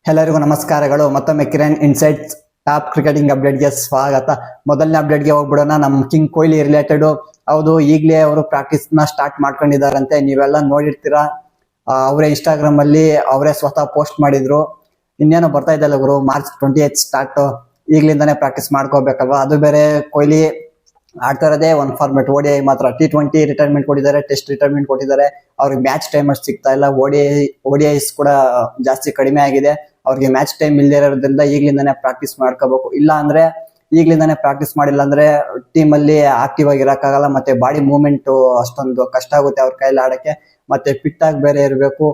ಎಲ್ಲರಿಗೂ ನಮಸ್ಕಾರಗಳು. ಮತ್ತೊಮ್ಮೆ ಕಿರಣ್ ಇನ್ಸೈಟ್ಸ್ ಟಾಪ್ ಕ್ರಿಕೆಟಿಂಗ್ ಅಪ್ಡೇಟ್ಗೆ ಸ್ವಾಗತ. ಮೊದಲನೇ ಅಪ್ಡೇಟ್ಗೆ ಹೋಗ್ಬಿಡೋಣ. ನಮ್ಮ ಕಿಂಗ್ ಕೊಹ್ಲಿ ರಿಲೇಟೆಡ್. ಹೌದು, ಈಗಲೇ ಅವರು ಪ್ರಾಕ್ಟೀಸ್ ನ ಸ್ಟಾರ್ಟ್ ಮಾಡ್ಕೊಂಡಿದ್ದಾರಂತೆ. ನೀವೆಲ್ಲ ನೋಡಿರ್ತೀರಾ. ಅವರೇ ಇನ್ಸ್ಟಾಗ್ರಾಮ್ ಅಲ್ಲಿ ಅವರೇ ಸ್ವತಃ ಪೋಸ್ಟ್ ಮಾಡಿದ್ರು. ಇನ್ನೇನು ಬರ್ತಾ ಇದ್ದಲ್ಲ ಗುರು, ಮಾರ್ಚ್ 28 ಸ್ಟಾರ್ಟ್. ಈಗ್ಲಿಂದಾನೇ ಪ್ರಾಕ್ಟೀಸ್ ಮಾಡ್ಕೋಬೇಕಲ್ವಾ. ಅದು ಬೇರೆ ಕೊಹ್ಲಿ ಆಡ್ತಾ ಇರೋದೇ ಒಂದು ಫಾರ್ಮೆಟ್, ODI ಮಾತ್ರ. T20 ರಿಟೈರ್ಮೆಂಟ್ ಕೊಟ್ಟಿದ್ದಾರೆ, ಟೆಸ್ಟ್ ರಿಟೈರ್ಮೆಂಟ್ ಕೊಟ್ಟಿದ್ದಾರೆ. ಅವ್ರಿಗೆ ಮ್ಯಾಚ್ ಟೈಮ್ ಅಷ್ಟು ಸಿಗ್ತಾ ಇಲ್ಲ. ODIs ಕೂಡ ಜಾಸ್ತಿ ಕಡಿಮೆ ಆಗಿದೆ. ಅವ್ರಿಗೆ ಮ್ಯಾಚ್ ಟೈಮ್ ಇಲ್ಲದೆ ಇರೋದ್ರಿಂದ ಈಗ್ಲಿಂದಾನೇ ಪ್ರಾಕ್ಟೀಸ್ ಮಾಡ್ಕೋಬೇಕು. ಇಲ್ಲ ಅಂದ್ರೆ ಈಗ್ಲಿಂದಾನೇ ಪ್ರಾಕ್ಟೀಸ್ ಮಾಡಿಲ್ಲ ಅಂದ್ರೆ ಟೀಮ್ ಅಲ್ಲಿ ಆಕ್ಟಿವ್ ಆಗಿ ಇರಕ್ಕಾಗಲ್ಲ. ಮತ್ತೆ ಬಾಡಿ ಮೂವ್ಮೆಂಟ್ ಅಷ್ಟೊಂದು ಕಷ್ಟ ಆಗುತ್ತೆ ಅವ್ರ ಕೈಯಲ್ಲಿ ಆಡಕ್ಕೆ. ಮತ್ತೆ ಫಿಟ್ ಆಗಿ ಬೇರೆ ಇರಬೇಕು.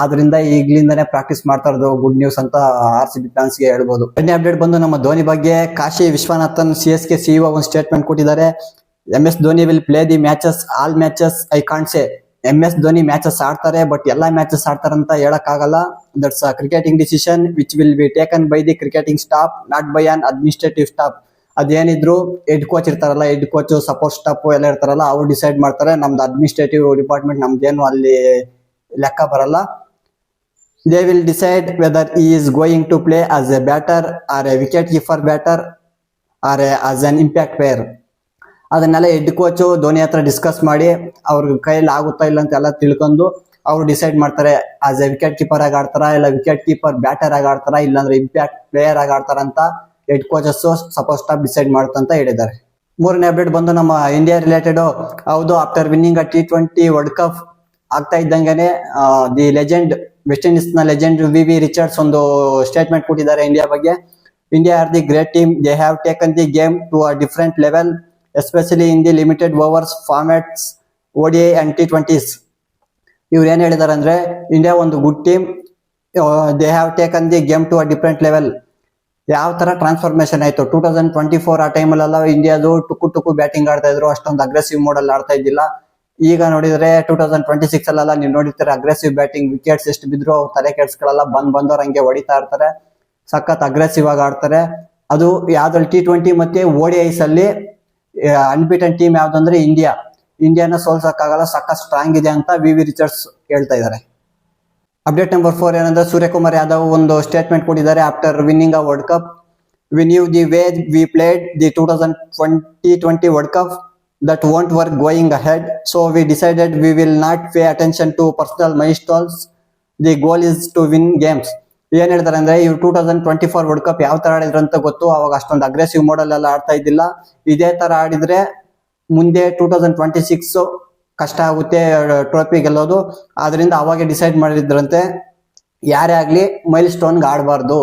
ಆದ್ರಿಂದ ಈಗ್ಲಿಂದಾನೇ ಪ್ರಾಕ್ಟೀಸ್ ಮಾಡ್ತಾ ಇರೋದು ಗುಡ್ ನ್ಯೂಸ್ ಅಂತ RCB ಫ್ಯಾನ್ಸ್ ಗೆ ಹೇಳ್ಬೋದು. ಎರಡನೇ ಅಪ್ಡೇಟ್ ಬಂದು ನಮ್ಮ ಧೋನಿ ಬಗ್ಗೆ. ಕಾಶಿ ವಿಶ್ವನಾಥನ್ CSK CEO ಒಂದು ಸ್ಟೇಟ್ಮೆಂಟ್ ಕೊಟ್ಟಿದ್ದಾರೆ. MS Dhoni will play the matches, all matches I can't say. MS Dhoni matches ಆಡ್ತಾರೆ, ಬಟ್ ಎಲ್ಲಾ ಮ್ಯಾಚಸ್ ಆಡ್ತಾರೆ ಅಂತ ಹೇಳಕ್ ಆಗಲ್ಲ. That's a cricketing decision which will be taken by the cricketing staff, not by an administrative staff. ಅದೇನಿದ್ರು head coach ಇರ್ತಾರಲ್ಲ, head coach, support staff ಎಲ್ಲ ಇರ್ತಾರಲ್ಲ, ಅವ್ರು ಡಿಸೈಡ್ ಮಾಡ್ತಾರೆ. ನಮ್ದು ಅಡ್ಮಿನಿಸ್ಟ್ರೇಟಿವ್ ಡಿಪಾರ್ಟ್ಮೆಂಟ್ ನಮ್ದೇನು ಅಲ್ಲಿ ಲೆಕ್ಕ ಬರಲ್ಲ. They will decide whether he is going to play as a batter or a wicket keeper batter or as an impact player. ಅದನ್ನೆಲ್ಲ ಹೆಡ್ ಕೋಚ್ ಧೋನಿ ಹತ್ರ ಡಿಸ್ಕಸ್ ಮಾಡಿ ಅವ್ರ ಕೈಯಲ್ಲಿ ಆಗುತ್ತಾ ಇಲ್ಲ ಅಂತ ಎಲ್ಲ ತಿಳ್ಕೊಂಡು ಅವ್ರು ಡಿಸೈಡ್ ಮಾಡ್ತಾರೆ. ಆಸ್ ಎ ವಿಕೆಟ್ ಕೀಪರ್ ಆಗಿ ಆಡ್ತಾರ, ಇಲ್ಲ ವಿಕೆಟ್ ಕೀಪರ್ ಬ್ಯಾಟರ್ ಆಗಿ ಆಡ್ತಾರ, ಇಲ್ಲಾಂದ್ರೆ ಇಂಪ್ಯಾಕ್ಟ್ ಪ್ಲೇಯರ್ ಆಗಿ ಆಡ್ತಾರ ಅಂತ head coaches support staff decide ಮಾಡುತ್ತಂತ ಹೇಳಿದ್ದಾರೆ. ಮೂರನೇ ಅಪ್ಡೇಟ್ ಬಂದು ನಮ್ಮ ಇಂಡಿಯಾ ರಿಲೇಟೆಡ್. ಹೌದು, after winning a T20 world cup ಆಗ್ತಾ ಇದ್ದಂಗೆನೆ ದಿ ಲೆಜೆಂಡ್, ವೆಸ್ಟ್ ಇಂಡೀಸ್ ನ ಲೆಜೆಂಡ್ VV ರಿಚರ್ಡ್ಸ್ ಒಂದು ಸ್ಟೇಟ್ಮೆಂಟ್ ಕೊಟ್ಟಿದ್ದಾರೆ ಇಂಡಿಯಾ ಬಗ್ಗೆ. India are the great team, they have taken the game to a different level, especially in the limited overs formats, ODI and T20s. ಇವ್ರು ಏನ್ ಹೇಳಿದಾರೆ ಅಂದ್ರೆ, India ಒಂದು good team, they have taken the game to a different level. ಯಾವ ತರ transformation ಆಯ್ತು 2024 ಆ ಟೈಮಲ್ಲೆಲ್ಲ ಇಂಡಿಯಾದು ಟುಕು ಬ್ಯಾಟಿಂಗ್ ಆಡ್ತಾ ಇದ್ರು, ಅಷ್ಟೊಂದು ಅಗ್ರೆಸಿವ್ ಮೋಡ್ ಅಲ್ಲಿ ಆಡ್ತಾ ಇದ್ದಿಲ್ಲ. ಈಗ ನೋಡಿದ್ರೆ 2026 ಅಲ್ಲೆಲ್ಲ ನೀವು ನೋಡಿರ್ತಾರೆ, ಅಗ್ರೆಸಿವ್ ಬ್ಯಾಟಿಂಗ್, ವಿಕೆಟ್ಸ್ ಎಷ್ಟು ಬಿದ್ರು ಅವ್ರು ತಲೆ ಕೆಡ್ಸ್ಕೊಳ್ಳಲ್ಲ, ಬಂದವ್ರ ಹಂಗೆ ಹೊಡಿತಾ ಇರ್ತಾರೆ, ಸಖತ್ ಅಗ್ರೆಸಿವ್ ಆಗಿ ಆಡ್ತಾರೆ. ಅದು ಯಾವ್ದ್ರಲ್ಲಿ T20 ಮತ್ತೆ ODIs ಅಲ್ಲಿ ಅನ್ಬೀಟನ್ ಟೀಮ್ ಯಾವ್ದಂದ್ರೆ ಇಂಡಿಯಾನ ಸೋಲ್ಸಕ್ಕಾಗಲ್ಲ, ಸಖತ್ ಸ್ಟ್ರಾಂಗ್ ಇದೆ ಅಂತ VV ರಿಚರ್ಡ್ಸ್ ಹೇಳ್ತಾ ಇದ್ದಾರೆ. ಅಪ್ಡೇಟ್ ನಂಬರ್ 4 ಏನಂದ್ರೆ, ಸೂರ್ಯಕುಮಾರ್ ಯಾದವ್ ಒಂದು ಸ್ಟೇಟ್ಮೆಂಟ್ ಕೊಟ್ಟಿದ್ದಾರೆ. After winning a world cup, we knew the way we played the 2020 world cup that won't work going ahead, so we decided we will not pay attention to personal milestones, the goal is to win games. ಏನ್ ಹೇಳ್ತಾರೆ ಅಂದ್ರೆ, ಇವ್ರು 2024 world cup ಯಾವ ತರ ಆಡಿದ್ರು ಅಂತ ಗೊತ್ತು. ಅವಾಗ ಅಷ್ಟೊಂದು ಅಗ್ರೆಸಿವ್ ಮೋಡಲ್ ಎಲ್ಲ ಆಡ್ತಾ ಇದ್ದಿಲ್ಲ. ಇದೇ ತರ ಆಡಿದ್ರೆ ಮುಂದೆ 2026 ಕಷ್ಟ ಆಗುತ್ತೆ ಟ್ರೋಫಿ ಗೆಲ್ಲೋದು. ಆದ್ರಿಂದ ಅವಾಗೆ ಡಿಸೈಡ್ ಮಾಡಿದ್ರಂತೆ, ಯಾರೇ ಆಗ್ಲಿ ಮೈಲ್ ಸ್ಟೋನ್ಗೆ ಆಡಬಾರ್ದು.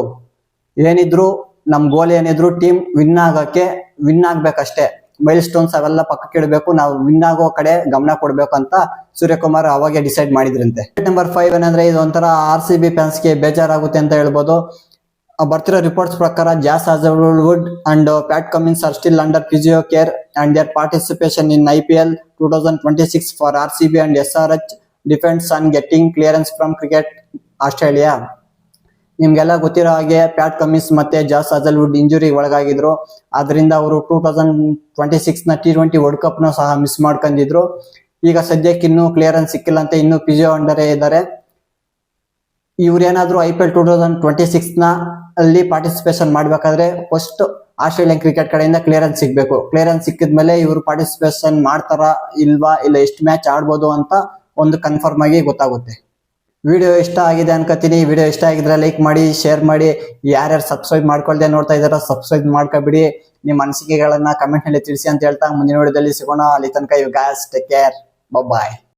ಏನಿದ್ರು ನಮ್ ಗೋಲ್ ಏನಿದ್ರು ಟೀಮ್ ವಿನ್ ಆಗ್ಬೇಕಷ್ಟೇ. ಮೈಲ್ ಸ್ಟೋನ್ಸ್ ಅವೆಲ್ಲ ಪಕ್ಕಕ್ಕೆ ಇಡಬೇಕು, ನಾವು ವಿನ್ ಆಗೋ ಕಡೆ ಗಮನ ಕೊಡ್ಬೇಕು ಅಂತ ಸೂರ್ಯಕುಮಾರ್ ಅವಾಗೆ ಡಿಸೈಡ್ ಮಾಡಿದ್ರಂತೆ. ನಂಬರ್ 5 ಏನಂದ್ರೆ, ಇದು ಒಂಥರ RCB ಫ್ಯಾನ್ಸ್ ಗೆ ಬೇಜಾರಾಗುತ್ತೆ ಅಂತ ಹೇಳ್ಬೋದು. ಬರ್ತಿರೋ ರಿಪೋರ್ಟ್ಸ್ ಪ್ರಕಾರ Josh Hazlewood and Pat Cummins are still under physio care and their participation in IPL 2026 for RCB and SRH depends on getting clearance from cricket Australia. ನಿಮ್ಗೆಲ್ಲ ಗೊತ್ತಿರೋ ಹಾಗೆ ಪ್ಯಾಟ್ ಕಮಿನ್ಸ್ ಮತ್ತೆ ಜಾಸ್ ಹಜಲ್ವುಡ್ ಇಂಜುರಿ ಒಳಗಾಗಿದ್ರು. ಆದ್ರಿಂದ ಅವರು 2026 ನ T20 ವರ್ಲ್ಡ್ ಕಪ್ ನ ಸಹ ಮಿಸ್ ಮಾಡ್ಕೊಂಡಿದ್ರು. ಈಗ ಸದ್ಯಕ್ಕೆ ಇನ್ನೂ ಕ್ಲಿಯರೆನ್ಸ್ ಸಿಕ್ಕಿಲ್ಲ ಅಂತ, ಇನ್ನೂ ಫಿಸಿಯೋ ಅಂಡರೇ ಇದ್ದಾರೆ. ಇವ್ರೇನಾದ್ರೂ IPL 2026 ನ ಅಲ್ಲಿ ಪಾರ್ಟಿಸಿಪೇಷನ್ ಮಾಡ್ಬೇಕಾದ್ರೆ ಫಸ್ಟ್ ಆಸ್ಟ್ರೇಲಿಯನ್ ಕ್ರಿಕೆಟ್ ಕಡೆಯಿಂದ ಕ್ಲಿಯರೆನ್ಸ್ ಸಿಗ್ಬೇಕು. ಕ್ಲಿಯರೆನ್ಸ್ ಸಿಕ್ಕಿದ್ಮೇಲೆ ಇವರು ಪಾರ್ಟಿಸಿಪೇಷನ್ ಮಾಡ್ತಾರ ಇಲ್ವಾ, ಇಲ್ಲ ಎಷ್ಟು ಮ್ಯಾಚ್ ಆಡ್ಬೋದು ಅಂತ ಒಂದು ಕನ್ಫರ್ಮ್ ಆಗಿ ಗೊತ್ತಾಗುತ್ತೆ. ವಿಡಿಯೋ ಇಷ್ಟ ಆಗಿದೆ ಅನ್ಕೋತೀನಿ. ವಿಡಿಯೋ ಇಷ್ಟ ಆಗಿದ್ರೆ ಲೈಕ್ ಮಾಡಿ, ಶೇರ್ ಮಾಡಿ. ಯಾರ್ಯಾರು ಸಬ್ಸ್ಕ್ರೈಬ್ ಮಾಡ್ಕೊಳ್ದೆ ನೋಡ್ತಾ ಇದಾರೋ ಸಬ್ಸ್ಕ್ರೈಬ್ ಮಾಡ್ಕೊಬಿಡಿ. ನಿಮ್ಮ ಅನಿಸಿಕೆಗಳನ್ನ ಕಮೆಂಟ್ ನಲ್ಲಿ ತಿಳಿಸಿ ಅಂತ ಹೇಳ್ತಾ ಮುಂದಿನ ವಿಡಿಯೋದಲ್ಲಿ ಸಿಗೋಣ. ಅಲ್ಲಿ ತನಕ you guys take care, by.